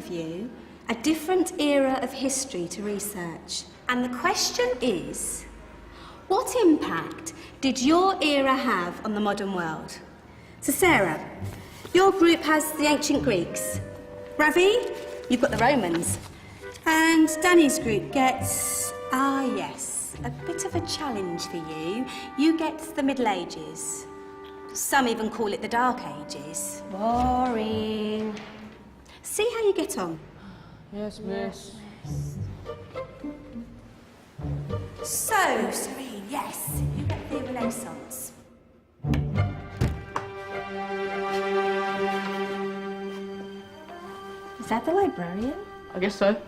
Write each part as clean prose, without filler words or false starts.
of you a different era of history to research. And the question is, what impact did your era have on the modern world? So Sarah, your group has the ancient Greeks. Ravi, you've got the Romans. And Danny's group gets, yes, a bit of a challenge for you. You get the Middle Ages. Some even call it the Dark Ages. Boring. See how you get on. Yes, miss. So, Serene, yes, you get the Renaissance. Is that the librarian? I guess so.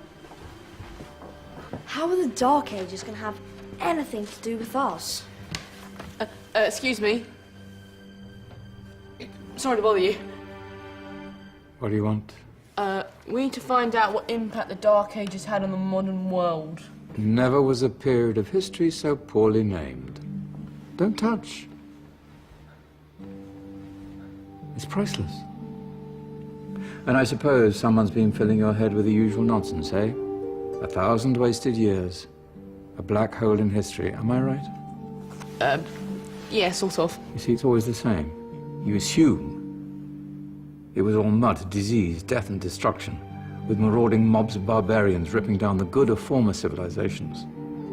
How are the Dark Ages going to have anything to do with us? Excuse me. Sorry to bother you. What do you want? We need to find out what impact the Dark Ages had on the modern world. Never was a period of history so poorly named. Don't touch. It's priceless. And I suppose someone's been filling your head with the usual nonsense, eh? 1,000 wasted years. A black hole in history, am I right? Yeah, sort of. You see, it's always the same. You assume it was all mud, disease, death and destruction, with marauding mobs of barbarians ripping down the good of former civilizations,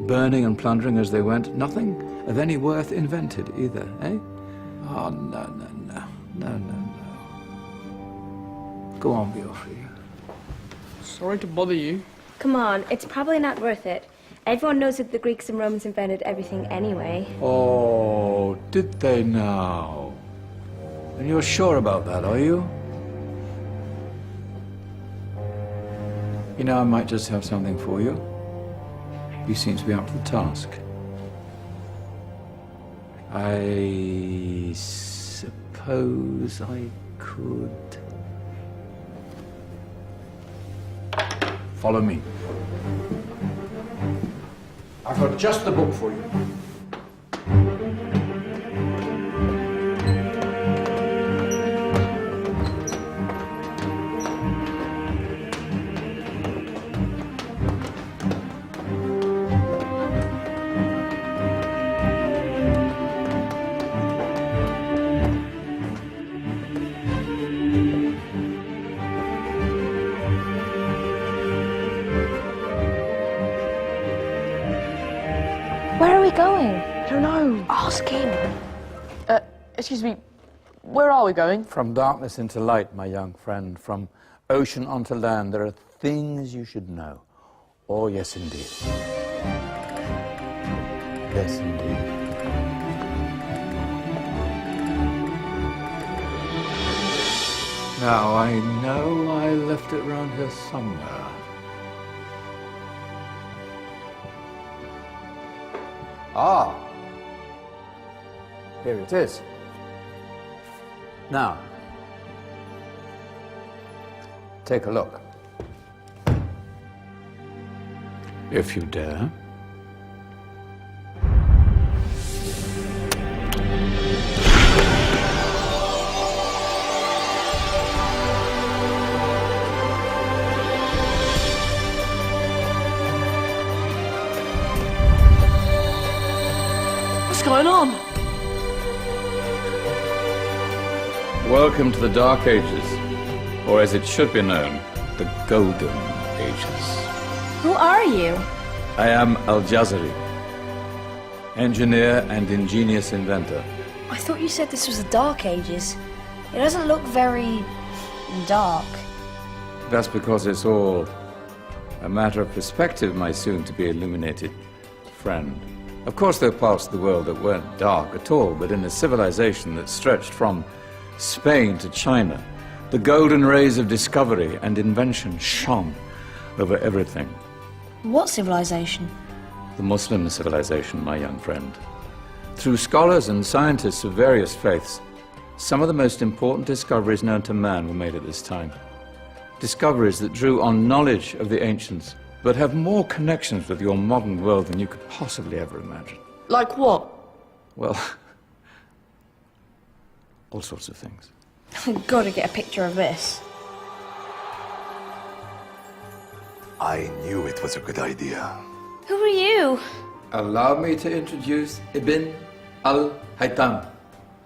burning and plundering as they went. Nothing of any worth invented either, eh? Oh, no. Go on, Beofrey. Sorry to bother you. Come on, it's probably not worth it. Everyone knows that the Greeks and Romans invented everything anyway. Oh, did they now? And you're sure about that, are you? You know, I might just have something for you. You seem to be up to the task. I suppose I could... Follow me. I've got just the book for you. Where are we going? I don't know. Ask him. Excuse me. Where are we going? From darkness into light, my young friend. From ocean onto land. There are things you should know. Oh, yes, indeed. Yes, indeed. Now, I know I left it round here somewhere. Ah, here it is. Now, take a look. If you dare. What's going on? Welcome to the Dark Ages, or as it should be known, the Golden Ages. Who are you? I am Al-Jazari, engineer and ingenious inventor. I thought you said this was the Dark Ages. It doesn't look very... dark. That's because it's all a matter of perspective, my soon-to-be illuminated friend. Of course, there are parts of the world that weren't dark at all, but in a civilization that stretched from Spain to China, the golden rays of discovery and invention shone over everything. What civilization? The Muslim civilization, my young friend. Through scholars and scientists of various faiths, some of the most important discoveries known to man were made at this time. Discoveries that drew on knowledge of the ancients, but have more connections with your modern world than you could possibly ever imagine. Like what? Well, all sorts of things. I've got to get a picture of this. I knew it was a good idea. Who are you? Allow me to introduce Ibn al-Haytham,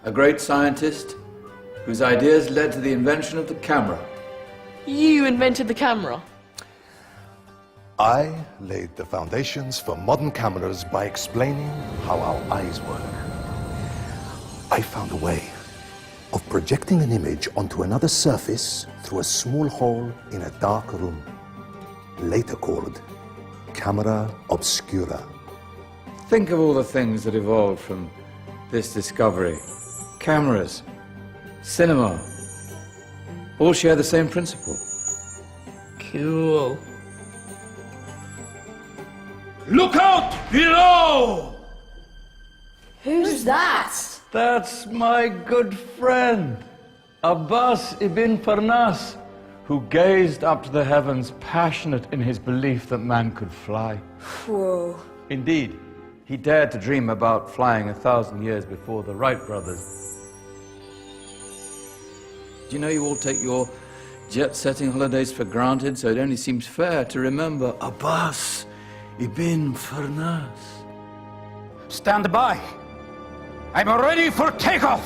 a great scientist whose ideas led to the invention of the camera. You invented the camera. I laid the foundations for modern cameras by explaining how our eyes work. I found a way of projecting an image onto another surface through a small hole in a dark room, later called camera obscura. Think of all the things that evolved from this discovery. Cameras, cinema, all share the same principle. Cool. Look out below! Who's that? That's my good friend, Abbas ibn Farnas, who gazed up to the heavens, passionate in his belief that man could fly. Whoa. Indeed, he dared to dream about flying 1,000 years before the Wright brothers. Do you know you all take your jet-setting holidays for granted, so it only seems fair to remember Abbas ibn Farnas. Stand by. I'm ready for takeoff.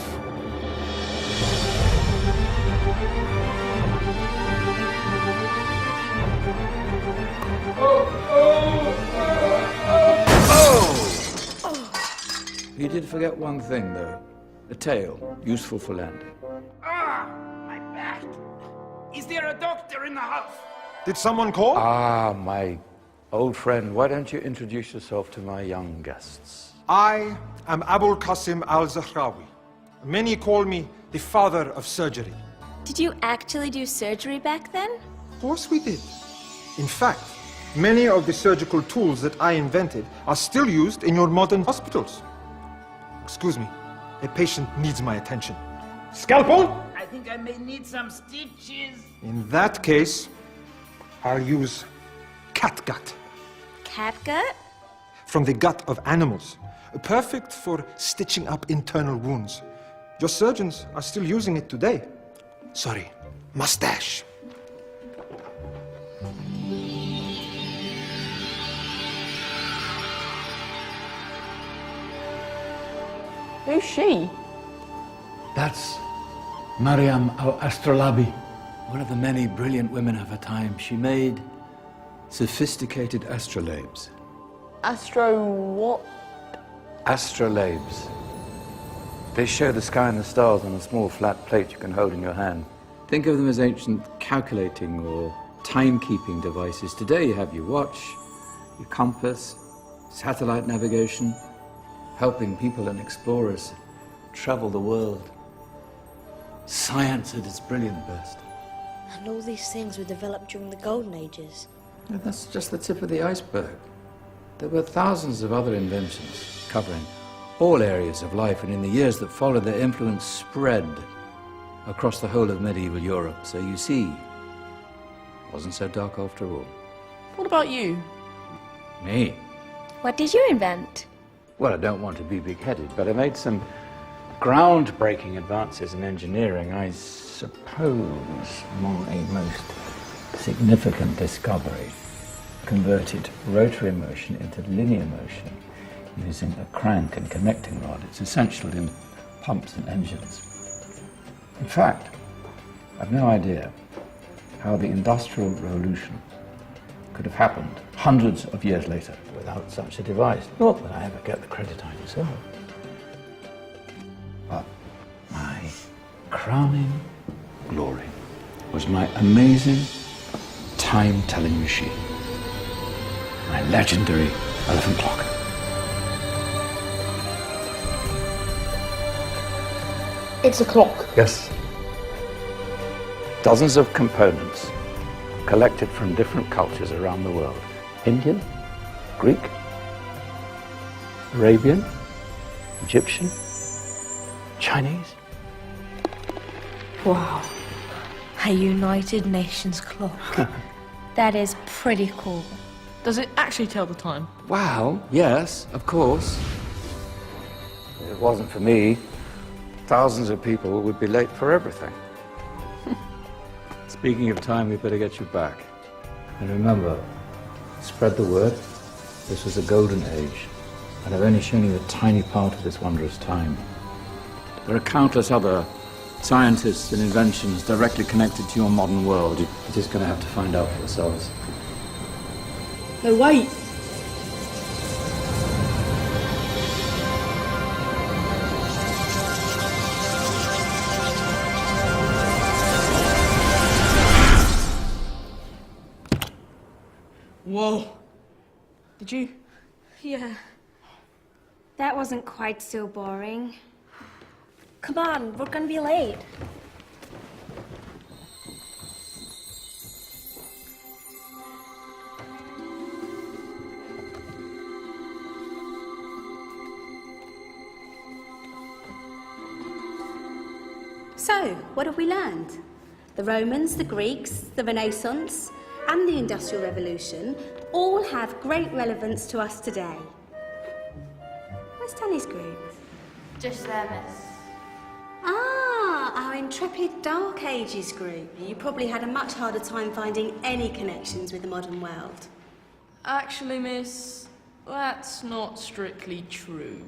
You did forget one thing, though. A tail, useful for landing. Ah, my back. Is there a doctor in the house? Did someone call? Ah, my old friend, why don't you introduce yourself to my young guests? I am Abul Qasim al-Zahrawi. Many call me the father of surgery. Did you actually do surgery back then? Of course we did. In fact, many of the surgical tools that I invented are still used in your modern hospitals. Excuse me, a patient needs my attention. Scalpel? I think I may need some stitches. In that case, I'll use catgut. Catgut? From the gut of animals. Perfect for stitching up internal wounds. Your surgeons are still using it today. Sorry, mustache. Who's she? That's Maryam al-Astrolabi, one of the many brilliant women of her time. She made sophisticated astrolabes. Astro what? Astrolabes. They show the sky and the stars on a small flat plate you can hold in your hand. Think of them as ancient calculating or timekeeping devices. Today you have your watch, your compass, satellite navigation, helping people and explorers travel the world. Science at its brilliant best. And all these things were developed during the Golden Ages. And that's just the tip of the iceberg. There were thousands of other inventions covering all areas of life, and in the years that followed, their influence spread across the whole of medieval Europe. So you see, it wasn't so dark after all. What about you? Me? What did you invent? Well, I don't want to be big-headed, but I made some groundbreaking advances in engineering. I suppose my most significant discovery converted rotary motion into linear motion using a crank and connecting rod. It's essential in pumps and engines. In fact, I've no idea how the Industrial Revolution could have happened hundreds of years later without such a device. Not that I ever get the credit I deserve. But my crowning glory was my amazing time-telling machine. My legendary elephant clock. It's a clock. Yes. Dozens of components collected from different cultures around the world. Indian, Greek, Arabian, Egyptian, Chinese. Wow. A United Nations clock. That is pretty cool. Does it actually tell the time? Wow, yes, of course. If it wasn't for me, thousands of people would be late for everything. Speaking of time, we better get you back. And remember, Spread the word. This was a golden age, and I've only shown you a tiny part of this wondrous time. There are countless other scientists and inventions directly connected to your modern world. You're just going to have to find out for yourselves. No, wait. Whoa. Did you? Yeah. That wasn't quite so boring. Come on, we're gonna be late. So, what have we learned? The Romans, the Greeks, the Renaissance, and the Industrial Revolution all have great relevance to us today. Where's Danny's group? Just there, miss. Ah, our intrepid Dark Ages group. You probably had a much harder time finding any connections with the modern world. Actually, miss, that's not strictly true.